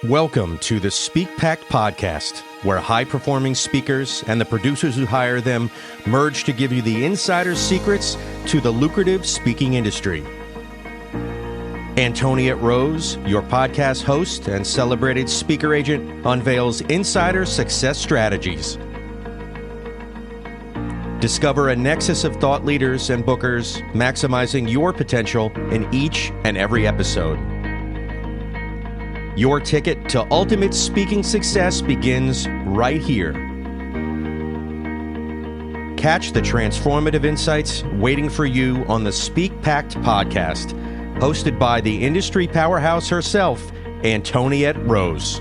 Welcome to the SPEAKPact podcast, where high-performing speakers and the producers who hire them merge to give you the insider secrets to the lucrative speaking industry. Antoniette Roze, your podcast host and celebrated speaker agent, unveils insider success strategies. Discover a nexus of thought leaders and bookers, maximizing your potential in each and every episode. Your ticket to ultimate speaking success begins right here. Catch the transformative insights waiting for you on the SPEAKPact podcast, hosted by the industry powerhouse herself, Antoniette Roze.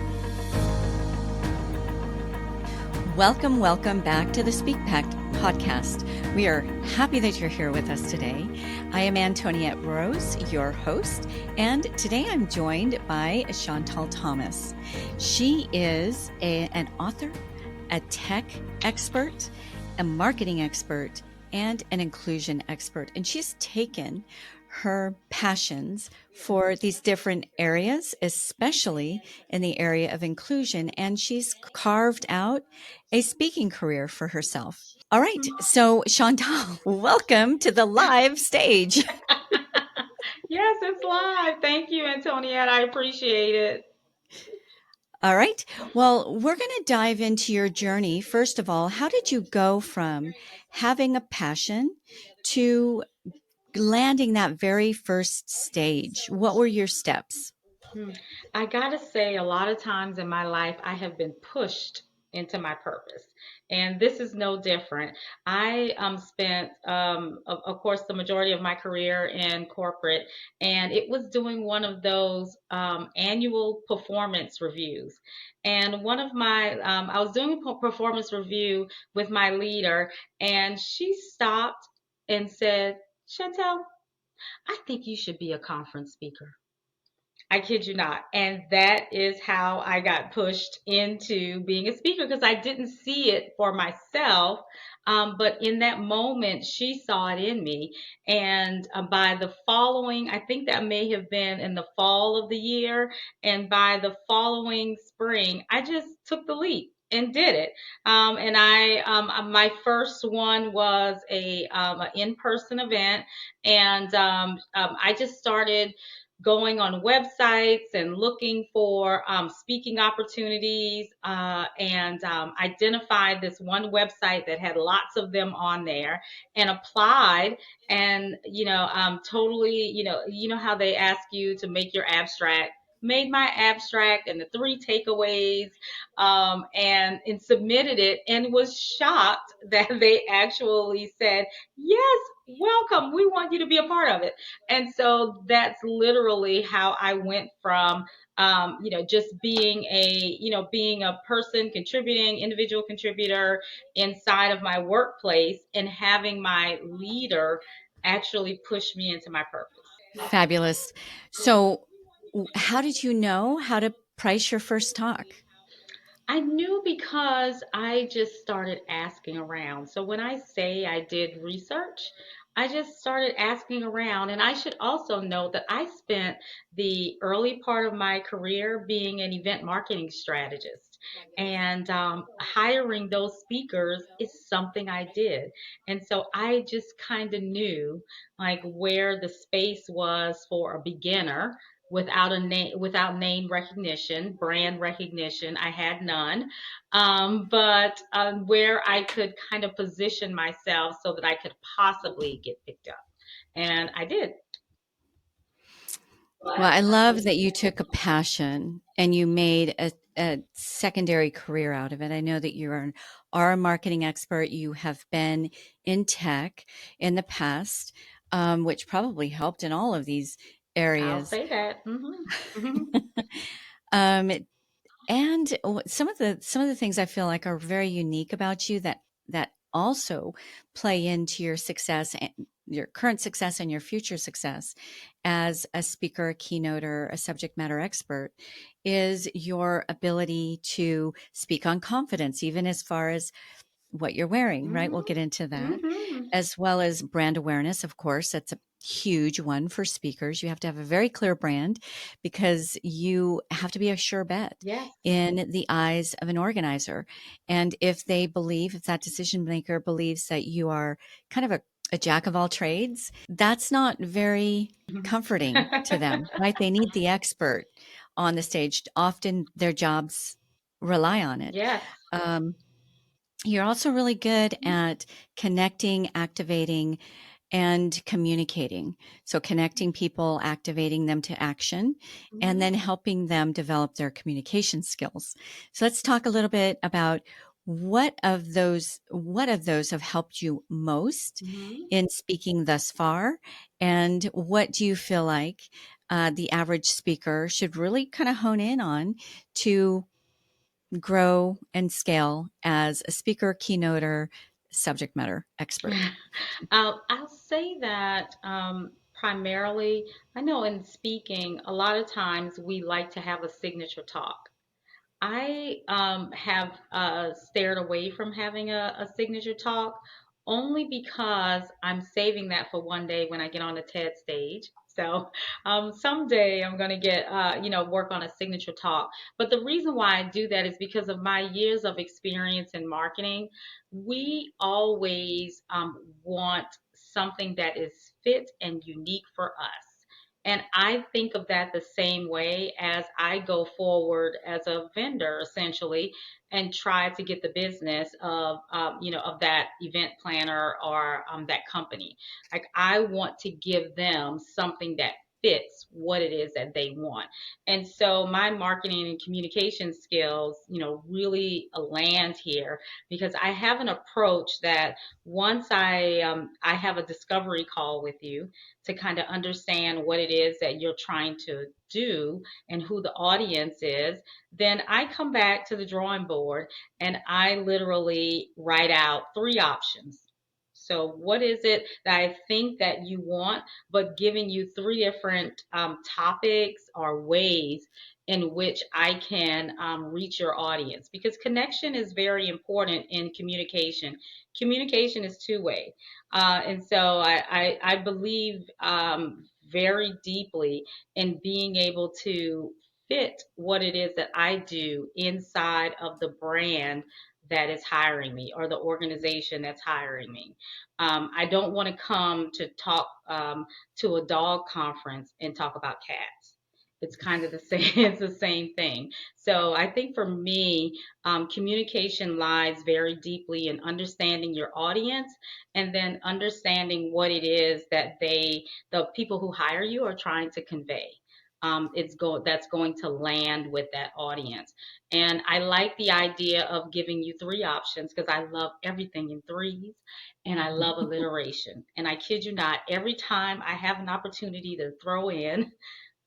Welcome back to the SPEAKPact podcast. We are happy that you're here with us today. I am Antoniette Roze, your host, and today I'm joined by Chantal Thomas. She is an author, a tech expert, a marketing expert, and an inclusion expert, and she's taken her passions for these different areas, especially in the area of inclusion, and she's carved out a speaking career for herself. All right, so Chantal, welcome to the live stage. Yes, it's live. Thank you, Antoniette. I appreciate it. All right. Well, we're going to dive into your journey. First of all, how did you go from having a passion to landing that very first stage? What were your steps? I gotta say, a lot of times in my life, I have been pushed into my purpose. And this is no different. I spent, of course, the majority of my career in corporate, and it was doing one of those annual performance reviews. And I was doing a performance review with my leader, and she stopped and said, Chantel, I think you should be a conference speaker. I kid you not. And that is how I got pushed into being a speaker because I didn't see it for myself. But in that moment, she saw it in me. And by the following, I think that may have been in the fall of the year. And by the following spring, I just took the leap and did it. My first one was an in-person event. And I just started going on websites and looking for speaking opportunities and identified this one website that had lots of them on there and applied and totally how they ask you to make your abstract, made my abstract and the three takeaways and submitted it and was shocked that they actually said, yes, welcome, we want you to be a part of it. And so that's literally how I went from, just being a person contributing, individual contributor inside of my workplace and having my leader actually push me into my purpose. Fabulous. So how did you know how to price your first talk? I knew because I just started asking around. So when I say I did research, I just started asking around. And I should also note that I spent the early part of my career being an event marketing strategist. And hiring those speakers is something I did. And so I just kind of knew like where the space was for a beginner without name recognition, brand recognition. I had none, but where I could kind of position myself so that I could possibly get picked up, and I did. Well, I love that you took a passion and you made a secondary career out of it. I know that are a marketing expert. You have been in tech in the past, which probably helped in all of these areas. I'll say that. Mm-hmm. Mm-hmm. And some of the things I feel like are very unique about you that also play into your success, your current success and your future success as a speaker, a keynoter, a subject matter expert, is your ability to speak on confidence, even as far as what you're wearing, right? We'll get into that, Mm-hmm. as well as brand awareness. Of course, that's huge one for speakers. You have to have a very clear brand because you have to be a sure bet Yes. in the eyes of an organizer. And if they believe, if that decision maker believes that you are kind of a jack of all trades, that's not very comforting to them, right? They need the expert on the stage. Often their jobs rely on it. Yes. Um, you're also really good at connecting, activating, and communicating. So connecting people, activating them to action, and then Mhm. helping them develop their communication skills. So let's talk a little bit about what of those have helped you most Mhm. in speaking thus far, and what do you feel like the average speaker should really kind of hone in on to grow and scale as a speaker, keynoter, subject matter expert? I'll say that primarily, I know in speaking, a lot of times we like to have a signature talk. I have stared away from having a signature talk only because I'm saving that for one day when I get on the TED stage. So someday I'm going to get, work on a signature talk. But the reason why I do that is because of my years of experience in marketing. We always want something that is fit and unique for us. And I think of that the same way as I go forward as a vendor, essentially, and try to get the business of that event planner or that company. Like I want to give them something that fits what it is that they want. And so my marketing and communication skills, really land here because I have an approach that once I have a discovery call with you to kind of understand what it is that you're trying to do and who the audience is, then I come back to the drawing board and I literally write out three options. So, what is it that I think that you want, but giving you three different topics or ways in which I can reach your audience? Because connection is very important in communication. Communication is two-way. And so I believe very deeply in being able to fit what it is that I do inside of the brand that is hiring me or the organization that's hiring me. I don't want to come to talk to a dog conference and talk about cats. It's kind of the same. It's the same thing. So I think for me, communication lies very deeply in understanding your audience and then understanding what it is that the people who hire you are trying to convey. That's going to land with that audience. And I like the idea of giving you three options because I love everything in threes and I love alliteration. And I kid you not, every time I have an opportunity to throw in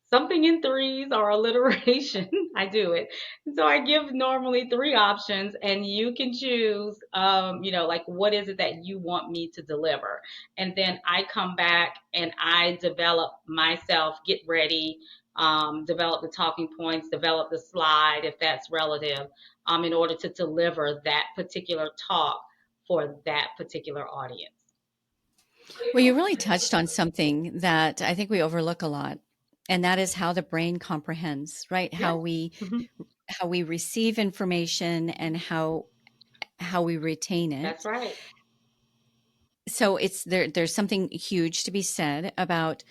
something in threes or alliteration, I do it. So I give normally three options, and you can choose, like what is it that you want me to deliver, and then I come back and I develop myself, get ready, develop the talking points, develop the slide if that's relative, in order to deliver that particular talk for that particular audience. Well, you really touched on something that I think we overlook a lot, and that is how the brain comprehends, right? Yes. How we receive information and how we retain That's it. right. So there's something huge to be said about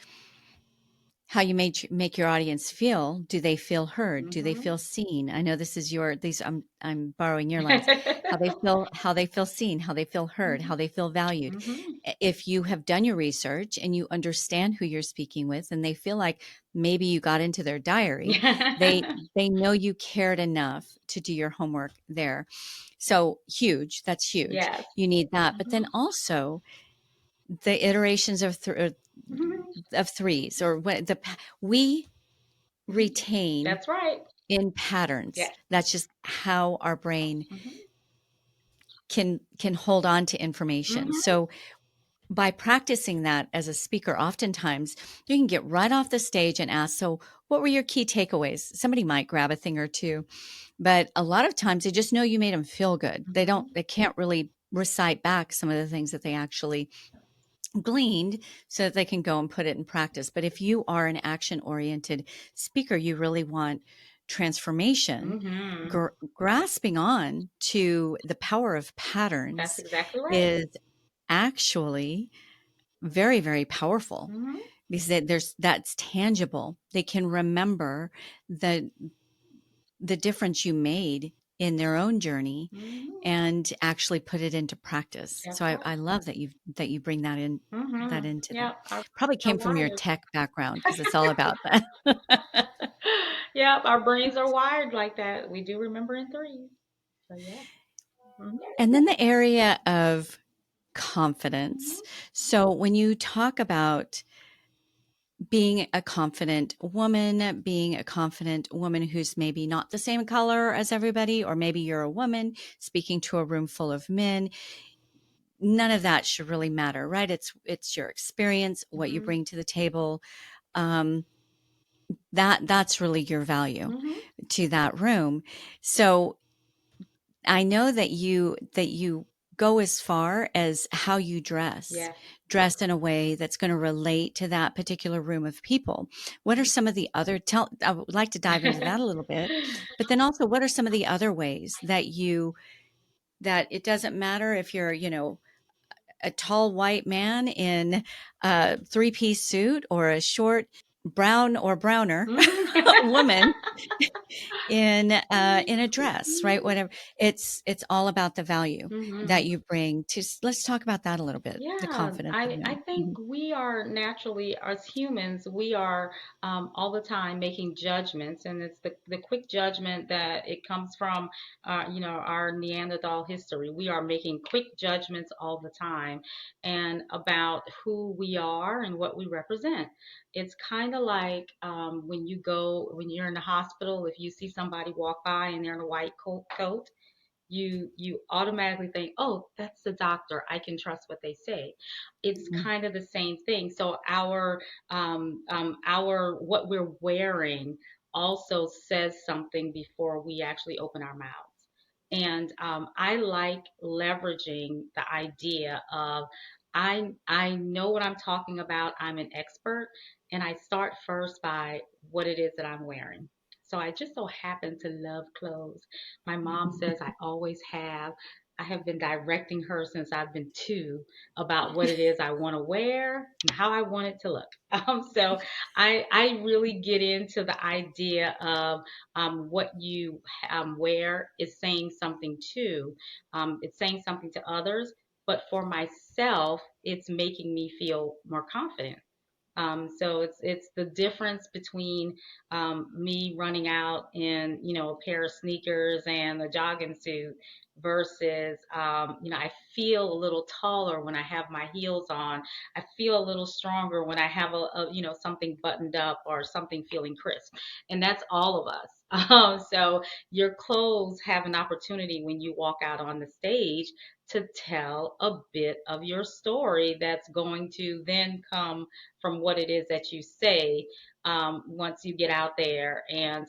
how you make your audience feel. Do they feel heard? Do they Hmm. feel seen? I know this is these I'm borrowing your lines. How they feel seen, how they feel heard, how they feel valued. Hmm. If you have done your research and you understand who you're speaking with and they feel like maybe you got into their diary, they they know you cared enough to do your homework there. So huge, that's huge. Yes. You need that. But then Hmm. also the iterations Hmm. of threes or we Hmm. retain That's right. in patterns. Yes. That's just how our brain Hmm. can hold on to information. Hmm. So by practicing that as a speaker, oftentimes you can get right off the stage and ask, so what were your key takeaways? Somebody might grab a thing or two, but a lot of times they just know you made them feel good. Hmm. They can't really recite back some of the things that they actually gleaned so that they can go and put it in practice. But if you are an action oriented speaker, you really want transformation, Mm-hmm. grasping on to the power of That's patterns exactly right. is actually very, very powerful Mm-hmm. because that's tangible. They can remember the the difference you made in their own journey Mm-hmm. and actually put it into practice. So That's right. I love that you bring that Mm-hmm. into that. Yeah, our Probably brains are came from your wired. tech background because it's all about that. Yep, our brains are wired like that. We do remember in threes. So yeah. Mm-hmm. And then the area of confidence. Mm-hmm. So when you talk about being a confident woman who's maybe not the same color as everybody, or maybe you're a woman speaking to a room full of men, none of that should really matter, right? It's your experience, what you Mm-hmm. bring to the table. Um, that's really your value Mm-hmm. to that room. So I know that you go as far as how you Yes. dress in a way that's going to relate to that particular room of people. What are some of the other tell I would like to dive into that a little bit, but then also what are some of the other ways that it doesn't matter if you're, a tall white man in a three-piece suit or a short brown or browner Mm-hmm. woman in a dress, right? Whatever. It's all about the value Mm-hmm. that you bring to. Let's talk about that a little bit. The Yeah, confidence of I women. think we are naturally, as humans, we are all the time making judgments, and it's the quick judgment that it comes from, our Neanderthal history. We are making quick judgments all the time, and about who we are and what we represent. It's kind of like when you're in the hospital, if you see somebody walk by and they're in a white coat, you automatically think, oh, that's the doctor, I can trust what they say. It's Mhm. kind of the same thing. So our what we're wearing also says something before we actually open our mouths. And I like leveraging the idea of I know what I'm talking about. I'm an expert, and I start first by what it is that I'm wearing. So I just so happen to love clothes. My mom says I always have. I have been directing her since I've been two about what it is I want to wear and how I want it to look. So I really get into the idea of what you wear is saying something too. It's saying something to others, but for myself, it's making me feel more confident. So it's the difference between me running out in a pair of sneakers and a jogging suit versus I feel a little taller when I have my heels on. I feel a little stronger when I have something buttoned up or something feeling crisp, and that's all of us. So your clothes have an opportunity when you walk out on the stage to tell a bit of your story that's going to then come from what it is that you say once you get out there and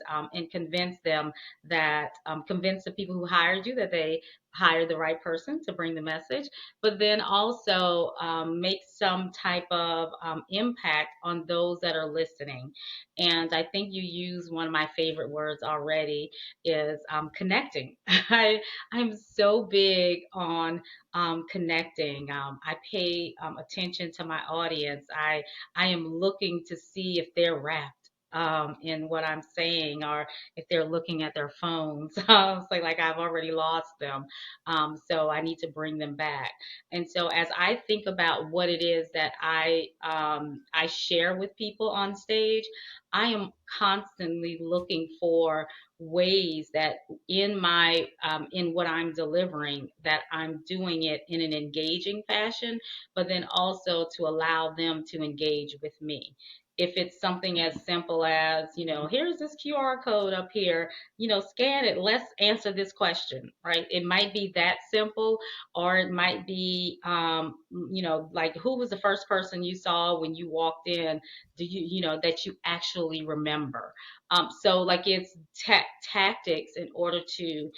convince them that convince the people who hired you that they hired the right person to bring the message, but then also make some type of impact on those that are listening. And I think you use one of my favorite words already is connecting. I'm so big on connecting. I pay attention to my audience. I am looking to see if they're wrapped in what I'm saying or if they're looking at their phones. It's like I've already lost them. So I need to bring them back. And so as I think about what it is that I share with people on stage, I am constantly looking for ways that in what I'm delivering that I'm doing it in an engaging fashion, but then also to allow them to engage with me. if it's something as simple as, here's this QR code up here, scan it, let's answer this question, right? It might be that simple, or it might be, like, who was the first person you saw when you walked in? Do that you actually remember? So, like, it's tactics in order to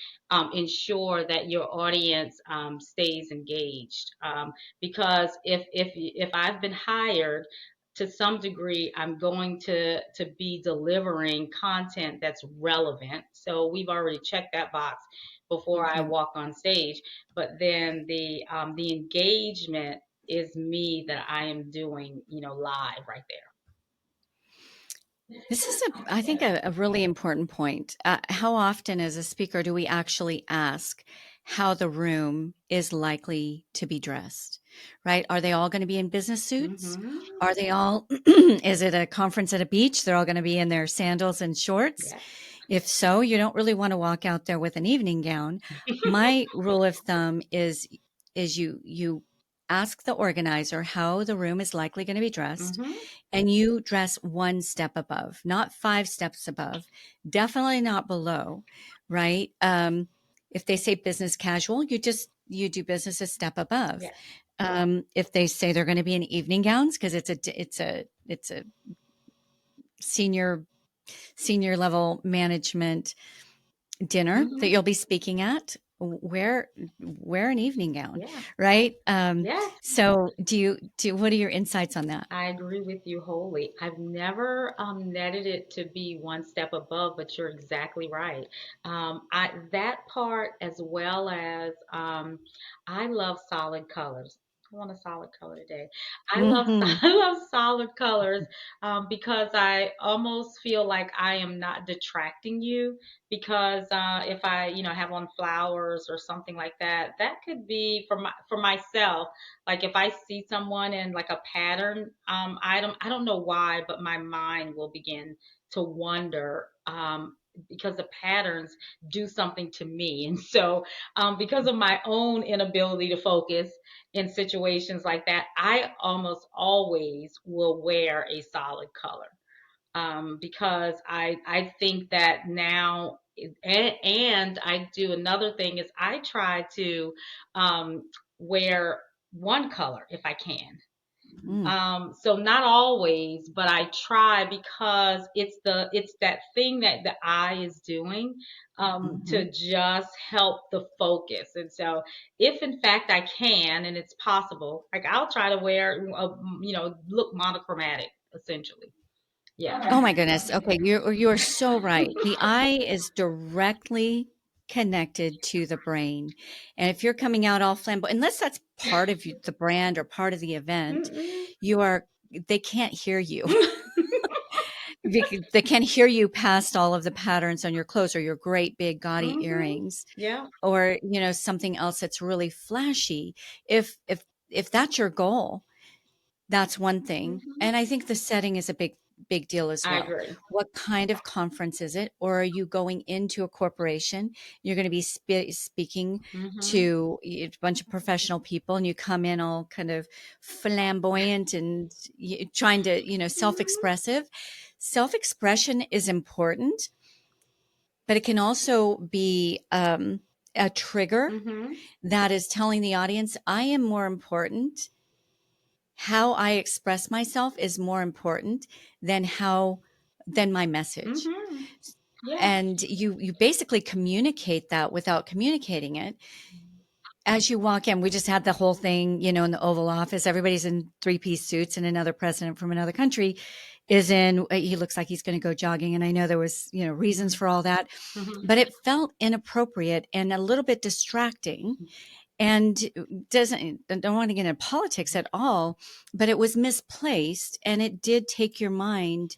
ensure that your audience stays engaged. Because if I've been hired, to some degree, I'm going to be delivering content that's relevant. So we've already checked that box before I Yeah. walk on stage. But then the engagement is me that I am doing, live right there. This is I think, a really important point. How often as a speaker do we actually ask how the room is likely to be dressed, right? Are they all going to be in business suits? Mm-hmm. Are they all, is it a conference at a beach? They're all going to be in their sandals and shorts. Yes. If so, you don't really want to walk out there with an evening gown. My rule of thumb is you ask the organizer how the room is likely going to be dressed, Mm-hmm. and you dress one step above, not 5 steps above, definitely not below, right? If they say business casual, you do business a step above. Yes. If they say they're going to be in evening gowns because it's a senior level management dinner that Mm-hmm. you'll be speaking at, wear an evening gown, Yeah. right? Yes. So what are your insights on that? I agree with you wholly. I've never netted it to be one step above, but you're exactly right. I that part, as well as I love solid colors. I want a solid color today. I love Hmm. I love solid colors because I almost feel like I am not detracting you. Because if I, have on flowers or something like that, that could be for myself. Like, if I see someone in like a pattern item, I don't know why, but my mind will begin to wonder, because the patterns do something to me. And so, because of my own inability to focus in situations like that, I almost always will wear a solid color, because I think that now, and I do another thing is I try to wear one color if I can. Mm. So not always, but I try, because it's that thing that the eye is doing, Hmm. to just help the focus. And so, if in fact I can, and it's possible, like, I'll try to wear, look monochromatic, essentially. Yeah. Oh my goodness. Okay, you are so right. The eye is directly connected to the brain. And if you're coming out all flamboyant, unless that's part of the brand or part of the event, Mm-mm. you are they can't hear you. They can't hear you past all of the patterns on your clothes or your great big gaudy Mhm. earrings, Yeah. or something else that's really flashy. If that's your goal, that's one thing. Mhm. And I think the setting is a big deal as I well. agree. What kind of conference is it? Or are you going into a corporation? You're going to be speaking Mhm. to a bunch of professional people, and you come in all kind of flamboyant and trying to, Mhm. self-expressive. Self-expression is important, but it can also be a trigger Mhm. that is telling the audience, I am more important. How I express myself is more important than my message. Mhm. Yeah. And you basically communicate that without communicating it. As you walk in, we just had the whole thing, in the Oval Office. Everybody's in three-piece suits, and another president from another country is in, he looks like he's going to go jogging. And I know there was, reasons Mhm. for all that, Mhm. but it felt inappropriate and a little bit distracting, and doesn't don't want to get into politics at all, but it was misplaced, and it did take your mind.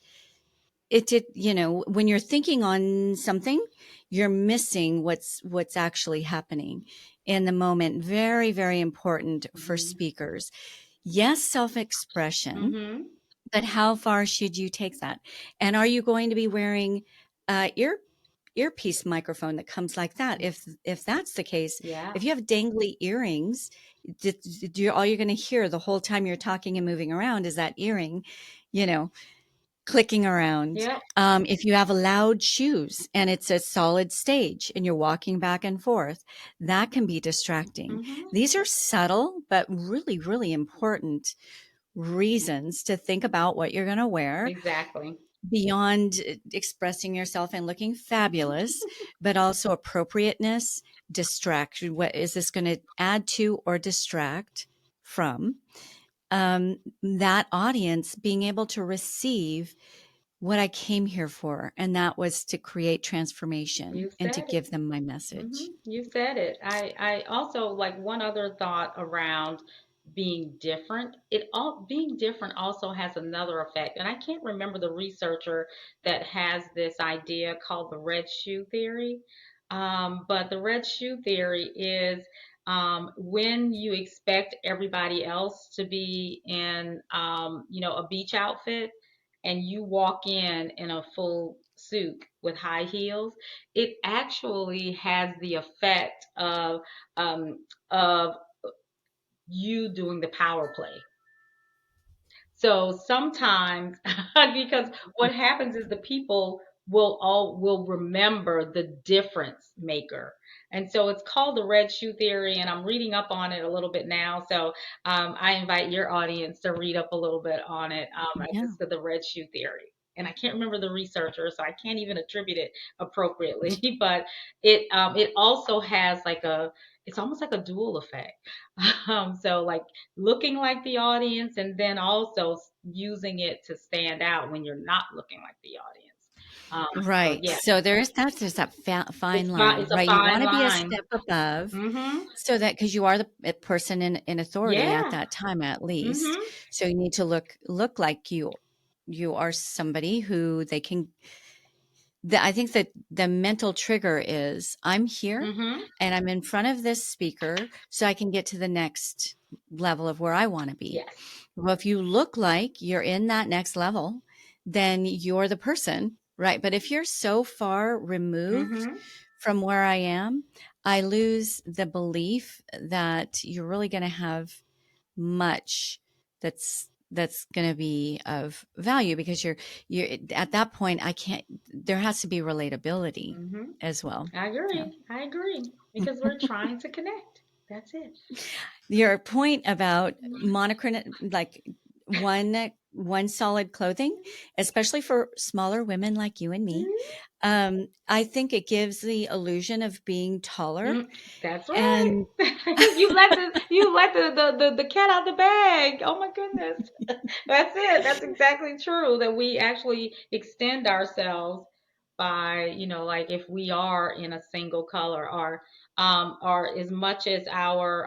It did, when you're thinking on something, you're missing what's actually happening in the moment. Very, very important for Mhm. speakers. Yes, self-expression, Mhm. but how far should you take that? And are you going to be wearing earpiece microphone that comes like that? If that's the case, Yeah. if you have dangly earrings, all you're going to hear the whole time you're talking and moving around is that earring, you know. clicking around. Yep. If you have loud shoes and it's a solid stage and you're walking back and forth, that can be distracting. Mm-hmm. These are subtle, but really, really important reasons to think about what you're going to wear Exactly. beyond expressing yourself and looking fabulous, but also appropriateness, distraction. What is this going to add to or distract from that audience being able to receive what I came here for? And that was to create transformation You and to said it. give them my message. You said it. I also like one other thought around being different. It all being different also has another effect, and I can't remember the researcher that has this idea called the red shoe theory. But the red shoe theory is when you expect everybody else to be in, a beach outfit, and you walk in a full suit with high heels, it actually has the effect um, of you doing the power play. So sometimes, because what happens is the people will remember the difference maker. And so it's called the red shoe theory, and I'm reading up on it a little bit now. So I invite your audience to read up a little bit on it. Yeah. It's the red shoe theory. And I can't remember the researcher, so I can't even attribute it appropriately. But it also has it's almost like a dual effect. So like looking like the audience and then also using it to stand out when you're not looking like the audience. So Right. yeah, So there's that fine line, it's a right? You fine want to be a line. step above Mm-hmm. so that because you are the person in authority at Yeah. that time at least. Mm-hmm. So you need to look like you are somebody who they can I think that the mental trigger is I'm here Mm-hmm. and I'm in front of this speaker so I can get to the next level of where I want to be. Yes. Well, if you look like you're in that next level, then you're the person, right? But if you're so far removed Mm-hmm. from where I am, I lose the belief that you're really going to have much that's going to be of value because you're at that point I can't there has to be relatability Mm-hmm. as well. I Yeah. agree. I agree. Because we're trying to connect. That's it. Your point about monochromatic, like one solid clothing, especially for smaller women like you and me, I think it gives the illusion of being taller. Mm, that's right. And You let the cat out the bag. Oh my goodness. That's it. That's exactly true. That we actually extend ourselves by, like if we are in a single color or as much as our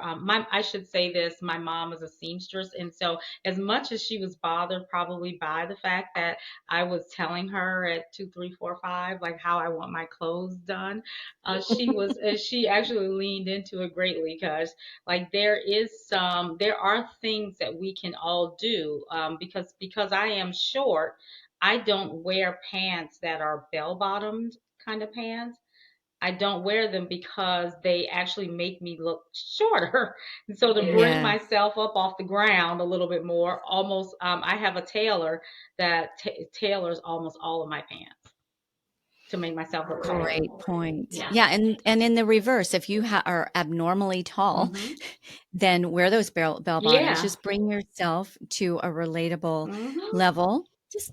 I should say this, my mom was a seamstress, and so as much as she was bothered probably by the fact that I was telling her at 2, 3, 4, 5 like how I want my clothes done, she actually leaned into it greatly because like there are things that we can all do because I am short. I don't wear pants that are bell bottomed kind of pants. I don't wear them because they actually make me look shorter. And so to bring yeah, myself up off the ground a little bit more, almost I have a tailor that tailors almost all of my pants to make myself look taller. great point. Yeah. Yeah, and in the reverse, if you are abnormally tall, Mhm. then wear those bell bottoms. Yeah. Just bring yourself to a relatable Mhm. level, just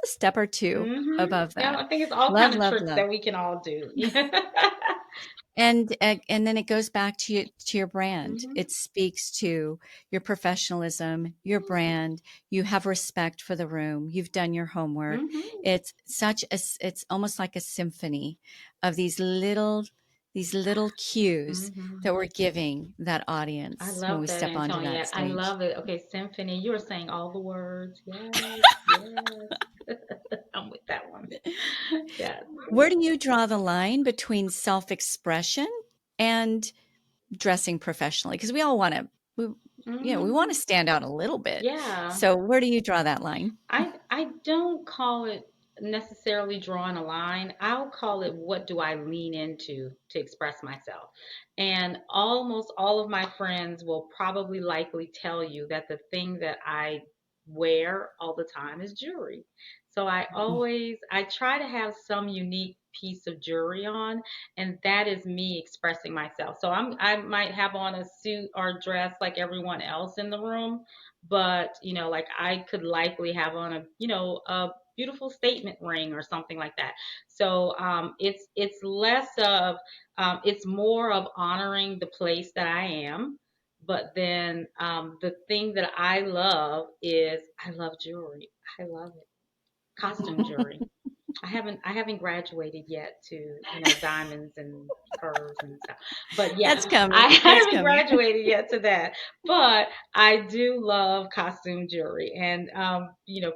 a step or two Mhm. above Yeah, that. I think it's all Love, kind of love, tricks love. that we can all do. And then it goes back to your brand. Mhm. It speaks to your professionalism, your brand. You have respect for the room. You've done your homework. Mhm. It's almost like a symphony of these little cues Mhm. that we're giving that I audience when love we that, step onto that Antoniette. I stage. love it. Okay, symphony. You were saying all the words. Yes, yes. I'm with that one. Yes. Where do you draw the line between self-expression and dressing professionally? Because we all want to, we want to Hmm. stand out a little bit. Yeah. So where do you draw that line? I don't call it necessarily drawing a line. I'll call it what do I lean into to express myself. And almost all of my friends will probably likely tell you that the thing that I wear all the time is jewelry. So I try to have some unique piece of jewelry on, and that is me expressing myself. So I might have on a suit or dress like everyone else in the room, but like I could likely have on a beautiful statement ring or something like that. So it's less of it's more of honoring the place that I am. But then the thing that I love is I love jewelry. I love it. Costume jewelry. I haven't graduated yet to, diamonds and pearls and stuff. But yeah, That's coming. I That's haven't coming. graduated yet to that. But I do love costume jewelry. And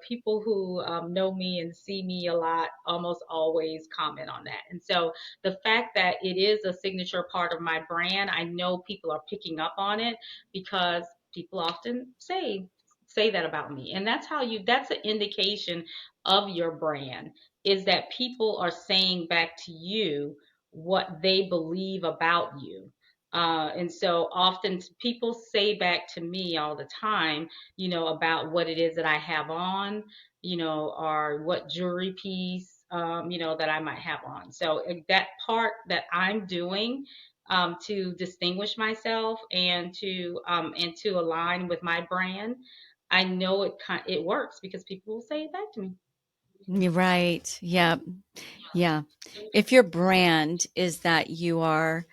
people who know me and see me a lot almost always comment on that. And so the fact that it is a signature part of my brand, I know people are picking up on it because people often say that about me. And that's an indication of your brand, is that people are saying back to you what they believe about you. And so often people say back to me all the time, about what it is that I have on, or what jewelry piece, that I might have on. So that part that I'm doing to distinguish myself and to align with my brand, I know it works because people will say it back to me. You're right. Yeah. Yeah. If your brand is that you are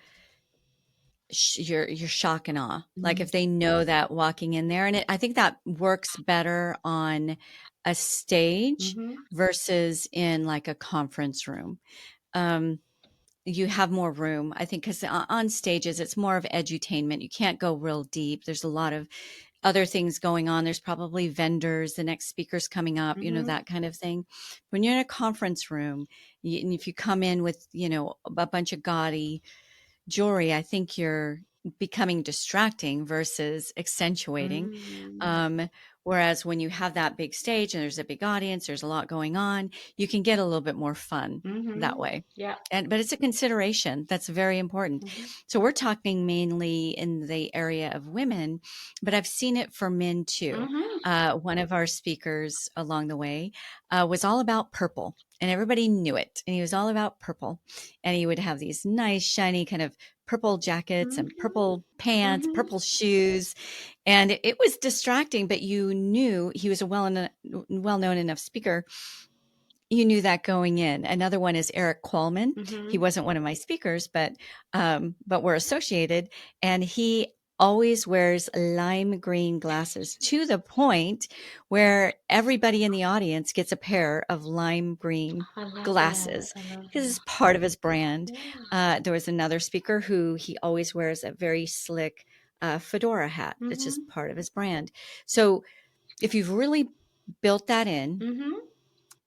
you're shock and awe, like if they know that walking in there, and I think that works better on a stage Mm-hmm. versus in like a conference room. Um, you have more room, I think, because on stages it's more of edutainment. You can't go real deep. There's a lot of other things going on. There's probably vendors, the next speaker's coming up, Mm-hmm. that kind of thing. When you're in a conference room, and if you come in with, a bunch of gaudy jewelry, I think you're becoming distracting versus accentuating. Mm-hmm. Um, Whereas when you have that big stage and there's a big audience, there's a lot going on, you can get a little bit more fun Mm-hmm. that way. Yeah. But it's a consideration that's very important. Mm-hmm. So we're talking mainly in the area of women, but I've seen it for men too. Mm-hmm. One of our speakers along the way was all about purple, and everybody knew it. And he was all about purple, and he would have these nice, shiny kind of purple jackets and purple pants, Mm-hmm. purple shoes, and it was distracting. But you knew he was a well known enough speaker. You knew that going in. Another one is Eric Qualman. He Mm-hmm. wasn't one of my speakers, but we're associated, and he always wears lime green glasses to the point where everybody in the audience gets a pair of lime green I love that. glasses I love because it's that. part of his brand. Yeah. There was another speaker who he always wears a very slick fedora hat. It's Mm-hmm. just part of his brand. So if you've really built that in, Mm-hmm.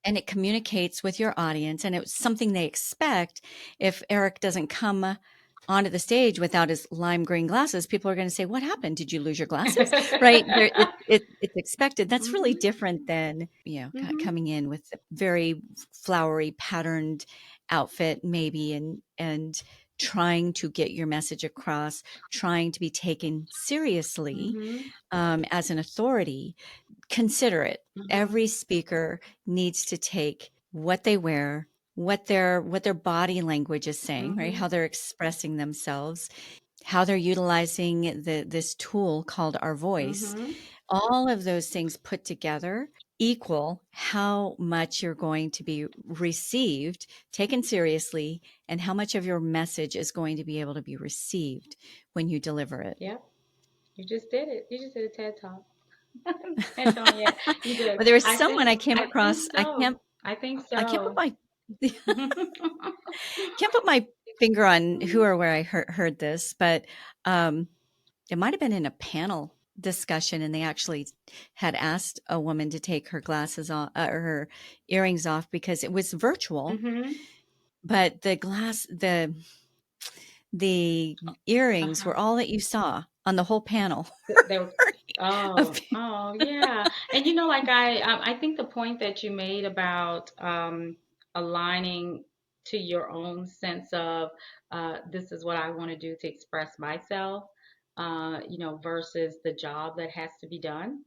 and it communicates with your audience, and it's something they expect. If Eric doesn't come onto the stage without his lime green glasses, people are going to say, what happened? Did you lose your glasses? Right. It's expected. That's really Mm-hmm. different than, Mm-hmm. coming in with a very flowery patterned outfit, maybe, and trying to get your message across, trying to be taken seriously Mm-hmm. as an authority. Consider it. Mm-hmm. Every speaker needs to take what they wear, what their body language is saying, right? Mm-hmm. How they're expressing themselves, how they're utilizing this tool called our voice. Mm-hmm. All of those things put together equal how much you're going to be received, taken seriously, and how much of your message is going to be able to be received when you deliver it. Yep. You just did it. You just did a TED Talk. Antoniette, you did. But there was I someone think I came I think across. so. I think I can't put so. my can't put my finger on who or where I heard this, but um, it might have been in a panel discussion, and they actually had asked a woman to take her glasses off or her earrings off because it was virtual, Mm-hmm. but the earrings Uh-huh. were all that you saw on the whole panel. They were, Of oh, oh, yeah. And like I think the point that you made about aligning to your own sense of this is what I want to do to express myself, versus the job that has to be done.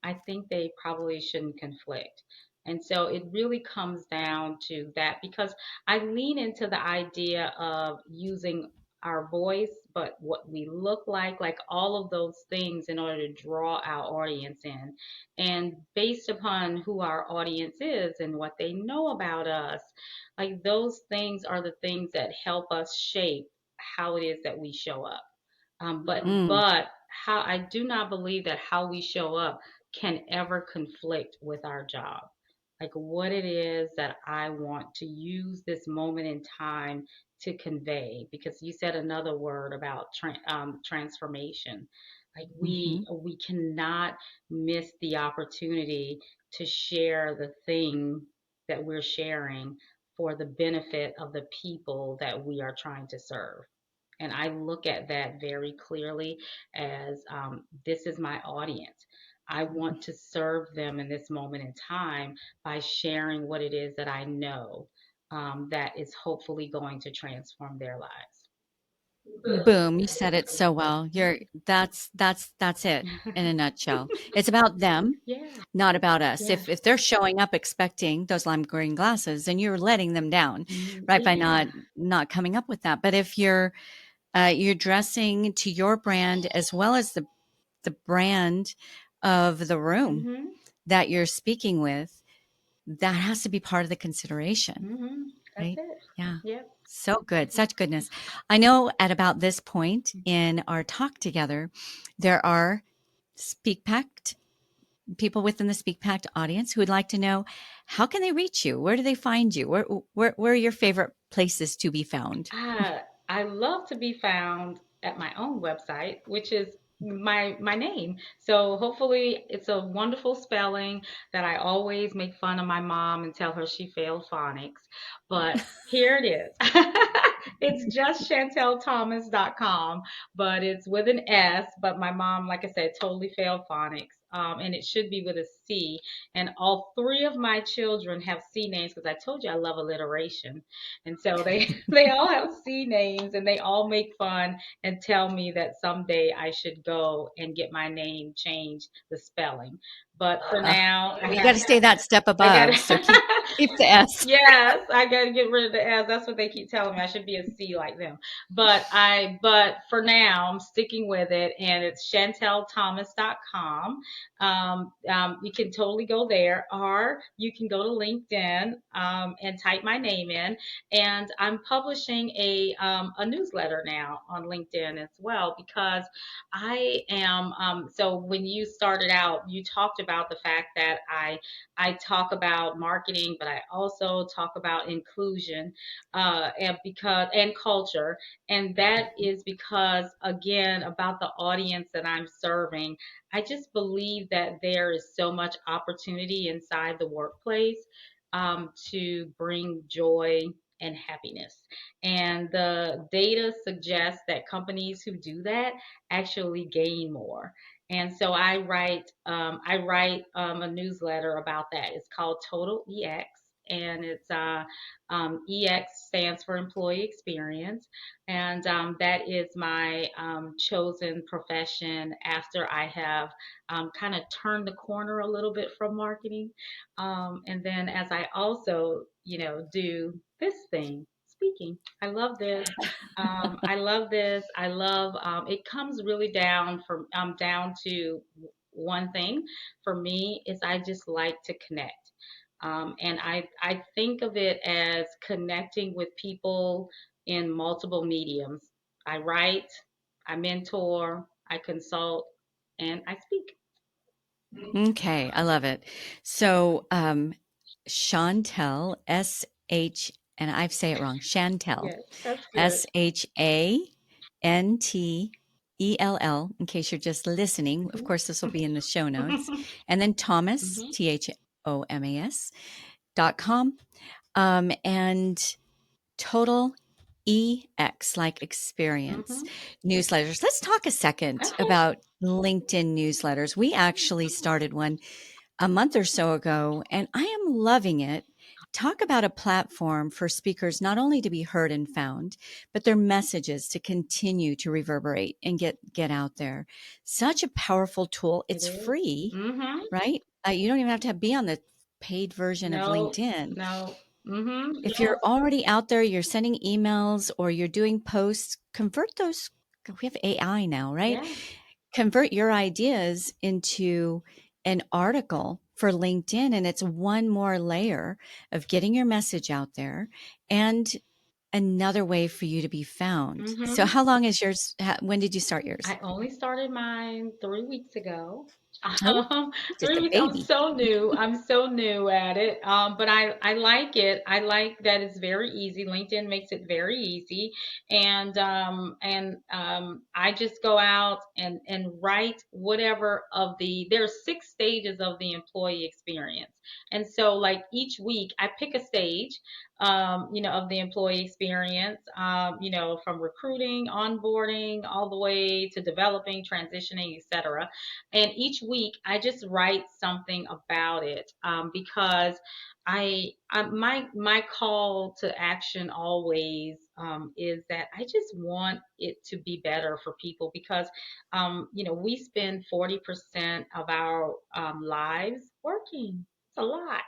I think they probably shouldn't conflict. And so it really comes down to that, because I lean into the idea of using our voice, but what we look like all of those things in order to draw our audience in. And based upon who our audience is and what they know about us, like those things are the things that help us shape how it is that we show up. Mm, But how I do not believe that how we show up can ever conflict with our job. Like what it is that I want to use this moment in time to convey, because you said another word about transformation. Like hmm we cannot miss the opportunity to share the thing that we're sharing for the benefit of the people that we are trying to serve. And I look at that very clearly as this is my audience. I want to serve them in this moment in time by sharing what it is that I know that is hopefully going to transform their lives. Boom, you said it so well. That's it in a nutshell. It's about them, Yeah, not about us. yeah, If they're showing up expecting those lime green glasses, then you're letting them down, right? By yeah. not coming up with that. But if you're dressing to your brand as well as the brand of the room Mhm, that you're speaking with, that has to be part of the consideration, mhm. That's right? it. Yeah. Yep. So good. Such goodness. I know at about this point in our talk together, there are Speak Pact people within the Speak Pact audience who would like to know, how can they reach you? Where do they find you? Where are your favorite places to be found? I I love to be found at my own website, which is my name. So hopefully it's a wonderful spelling that I always make fun of my mom and tell her she failed phonics. But here it is. It's just chantelthomas.com, but it's with an S. But my mom, like I said, totally failed phonics. And it should be with a C. And all three of my children have C names because I told you I love alliteration. And so they they all have C names, and they all make fun and tell me that someday I should go and get my name changed, the spelling. But for Uh, now, you got to stay that step I got above. So keep the S. yes, I gotta get rid of the S. That's what they keep telling me. I should be a C like them. But for now, I'm sticking with it, and it's chantelthomas.com. You can totally go there, or you can go to LinkedIn and type my name in. And I'm publishing a newsletter now on LinkedIn as well, because I am. So when you started out, you talked about the fact that I talk about marketing, but I also talk about inclusion and culture, and that is because again about the audience that I'm serving. I just believe that there is so much opportunity inside the workplace to bring joy and happiness. And the data suggests that companies who do that actually gain more. And so I write a newsletter about that. It's called Total EX, and it's EX stands for employee experience, and that is my chosen profession after I have kind of turned the corner a little bit from marketing, and then as I also do this thing. Speaking. I love this. I love this. I love it comes really down to one thing for me is I just like to connect. And I think of it as connecting with people in multiple mediums. I write, I mentor, I consult, and I speak. Okay, I love it. So, Chantel, and I say it wrong, Chantel, Yes, that's good. Shantell, in case you're just listening. Of course, this will be in the show notes. Hmm. And then Thomas, Hmm. THOMAS.com. And Total EX, like experience Hmm. newsletters. Let's talk a second Okay. about LinkedIn newsletters. We actually started one a month or so ago, and I am loving it. Talk about a platform for speakers not only to be heard and found, but their messages to continue to reverberate and get out there. Such a powerful tool. It It's is. free, Mm-hmm. right? You don't even have to be on the paid version of No, LinkedIn. no. If Yes. you're already out there, you're sending emails or you're doing posts, convert those. We have AI now, right? Yeah. Convert your ideas into an article for LinkedIn. And it's one more layer of getting your message out there and another way for you to be found. So, hmm how long is yours? When did you start yours? I only started mine 3 weeks ago. Oh, Um, just three a weeks. I'm baby. so new. I'm so new at it. But I like it. I like that it's very easy. LinkedIn makes it very easy, and I just go out and write whatever of the. There are 6 stages of the employee experience, and so like each week I pick a stage, of the employee experience, from recruiting, onboarding, all the way to developing, transitioning, etc. And each week, I just write something about it, because my call to action always, is that I just want it to be better for people because, we spend 40% of our lives working. It's a lot.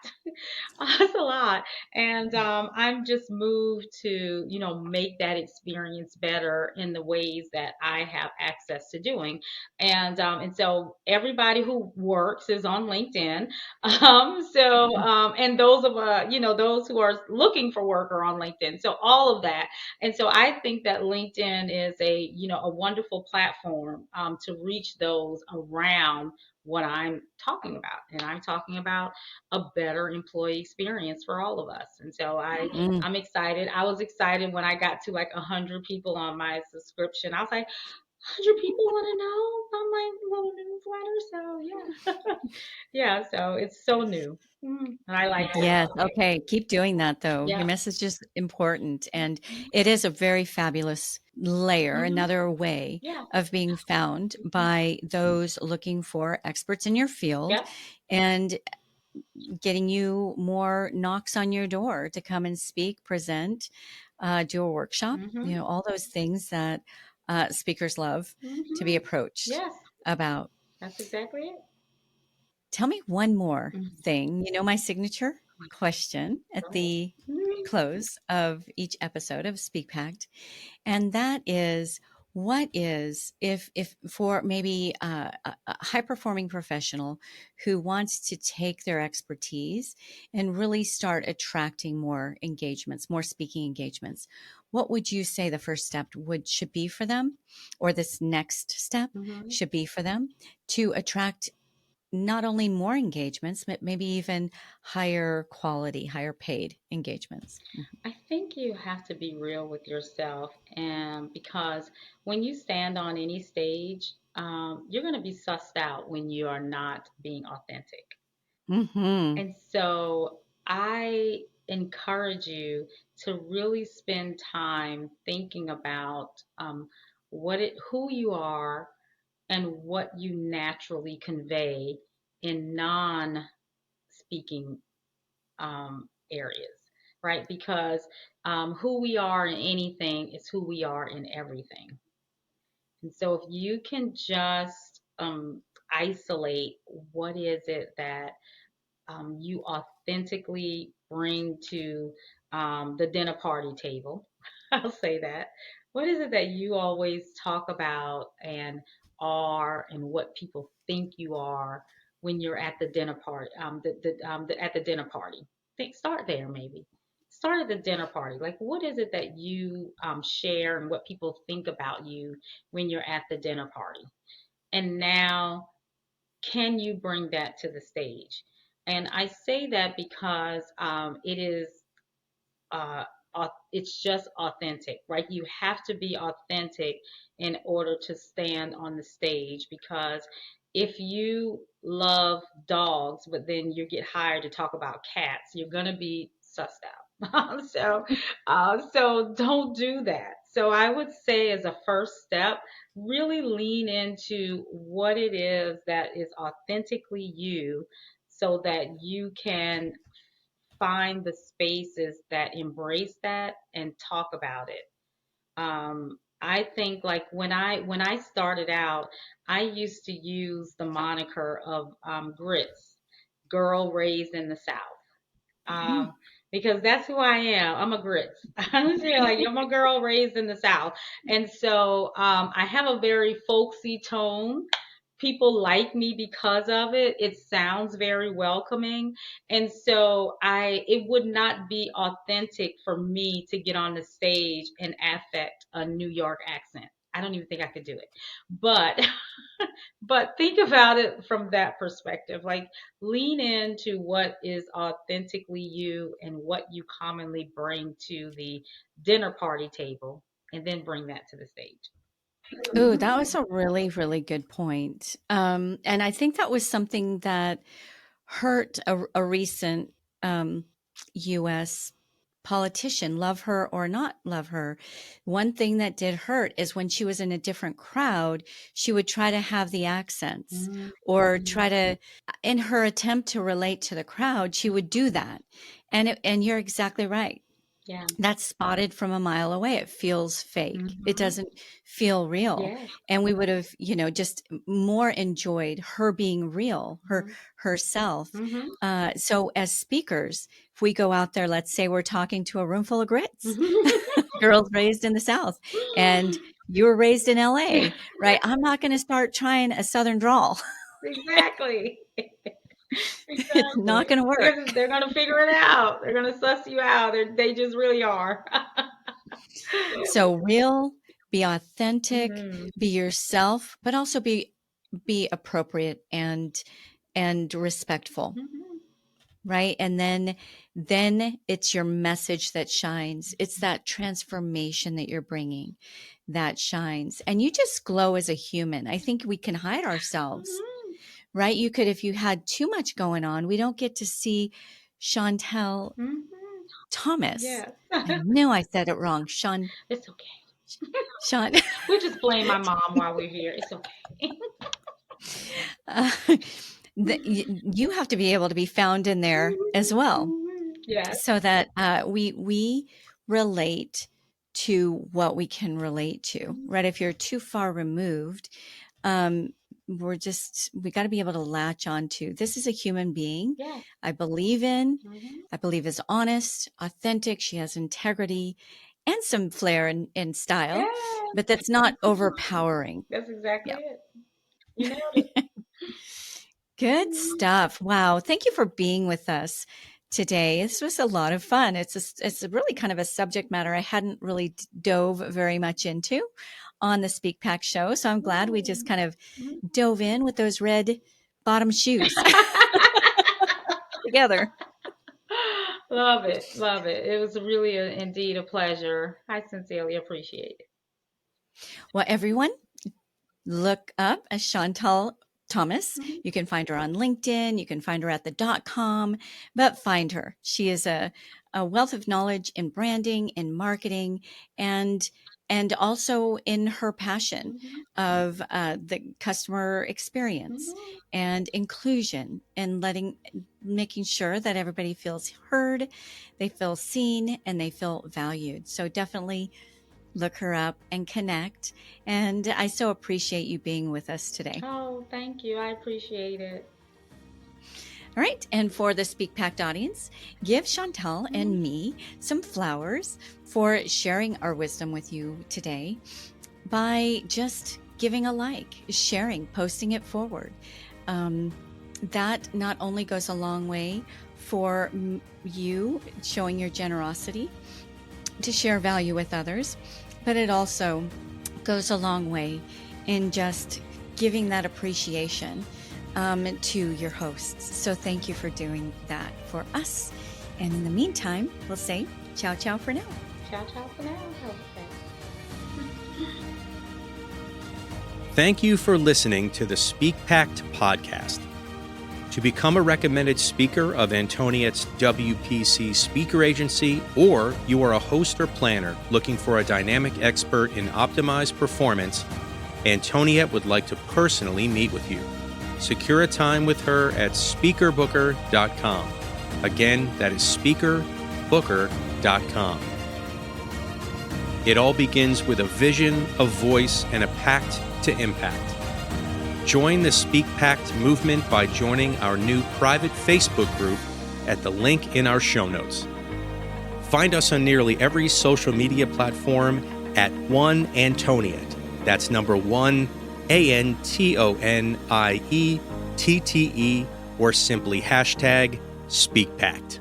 It's a lot. And I'm just moved to, make that experience better in the ways that I have access to doing. And so everybody who works is on LinkedIn. And those of those who are looking for work are on LinkedIn. So all of that. And so I think that LinkedIn is a wonderful platform, to reach those around what I'm talking about. And I'm talking about a better employee experience for all of us. And so Mm. I'm excited. I was excited when I got to like 100 people on my subscription. I was like, 100 people want to know about my little newsletter. So yeah, yeah. So it's so new, and I like it. Yes. Okay. Keep doing that though. Your Yeah. message is important and it is a very fabulous layer, hmm another way Yeah. of being found by those looking for experts in your field Yep. and getting you more knocks on your door to come and speak, present, do a workshop, hmm all those things that speakers love to be hmm approached Yes, about. that's exactly it. Tell me one more Mhm. thing. My signature question Go at ahead. the Mhm. close of each episode of SpeakPact, and that is, what is, if for maybe a high performing professional who wants to take their expertise and really start attracting more engagements, more speaking engagements, what would you say the first step should be for them, or this next step Mhm. should be for them to attract not only more engagements, but maybe even higher quality, higher paid engagements? I think you have to be real with yourself, and because when you stand on any stage, you're going to be sussed out when you are not being authentic. Mm-hmm. And so I encourage you to really spend time thinking about, who you are and what you naturally convey in non-speaking, areas, right? Because, who we are in anything is who we are in everything. And so if you can just, isolate what is it that, you authentically bring to, the dinner party table. I'll say that. What is it that you always talk about and are, and what people think you are when you're at the dinner party? At the dinner party. Start there maybe. Start at the dinner party. Like, what is it that you, share and what people think about you when you're at the dinner party? And now, can you bring that to the stage? And I say that because, uh, it's just authentic, right? You have to be authentic in order to stand on the stage, because if you love dogs, but then you get hired to talk about cats, you're gonna be sussed out. So don't do that. So I would say, as a first step, really lean into what it is that is authentically you, so that you can find the spaces that embrace that and talk about it. I think, like, when I started out, I used to use the moniker of, grits. girl raised in the South. Mm. Um, because that's who I am. I'm a grits. I'm like I'm a girl raised in the South, and so I have a very folksy tone. People like me because of it. It sounds very welcoming, and so it would not be authentic for me to get on the stage and affect a New York accent. I don't even think I could do it. But but think about it from that perspective. Like lean into what is authentically you and what you commonly bring to the dinner party table, and then bring that to the stage. Oh, that was a really, really good point. And I think that was something that hurt a recent U.S. politician, love her or not love her. One thing that did hurt is when she was in a different crowd, she would try to have the accents or Mhm. try to, in her attempt to relate to the crowd, she would do that. And you're exactly right. Yeah. That's spotted from a mile away. It feels fake. It Hmm. doesn't feel real. Yes. And we would have, just more enjoyed her being real, herself. Hmm. So as speakers, if we go out there, let's say we're talking to a room full of grits, Hmm. girls raised in the South, and you were raised in LA, right? I'm not going to start trying a Southern drawl. Exactly. It's not Exactly. going to work. They're gonna figure it out. They're gonna suss you out. They just really are. So real, be authentic, Hmm. be yourself, but also be appropriate and respectful, Hmm. right? And then it's your message that shines. It's that transformation that you're bringing that shines. And you just glow as a human. I think we can hide ourselves, Hmm. right? You could, if you had too much going on, we don't get to see Chantel Hmm. Thomas. Yes. I knew I said it wrong. It's okay. Sean. We'll just blame my mom while we're here. It's okay. Uh, you have to be able to be found in there as well, Yes. so that we relate to what we can relate to. Right? If you're too far removed, um, we got to be able to latch on to this is a human being. Yes. I believe in. Hmm. I believe is honest, authentic. She has integrity and some flair and style, Yes. but that's not overpowering. That's exactly Yeah. it. You nailed it. Good stuff. Wow. Thank you for being with us today. This was a lot of fun. It's a really kind of a subject matter I hadn't really dove very much into on the Speak Pack show. So I'm glad we just kind of dove in with those red bottom shoes together. Love it. Love it. It was really indeed a pleasure. I sincerely appreciate it. Well, everyone, look up as Chantal Thomas. Mhm. You can find her on LinkedIn. You can find her at the.com, but find her. She is a wealth of knowledge in branding, in marketing, and also in her passion Mhm. of the customer experience Mhm. and inclusion and making sure that everybody feels heard, they feel seen, and they feel valued. So definitely look her up and connect. And I so appreciate you being with us today. Oh, thank you. I appreciate it. All right. And for the Speak Pact audience, give Chantal and me some flowers for sharing our wisdom with you today by just giving a like, sharing, posting it forward. That not only goes a long way for you showing your generosity to share value with others, but it also goes a long way in just giving that appreciation to your hosts. So thank you for doing that for us. And in the meantime, we'll say ciao, ciao for now. Ciao, ciao for now. Okay. Thank you for listening to the SpeakPact podcast. To become a recommended speaker of Antoniette's WPC speaker agency, or you are a host or planner looking for a dynamic expert in optimized performance, Antoniette would like to personally meet with you. Secure a time with her at speakerbooker.com. Again, that is speakerbooker.com. It all begins with a vision, a voice, and a pact to impact. Join the SpeakPact movement by joining our new private Facebook group at the link in our show notes. Find us on nearly every social media platform at One Antoniette. That's number 1, ANTONIETTE, or simply hashtag SpeakPact.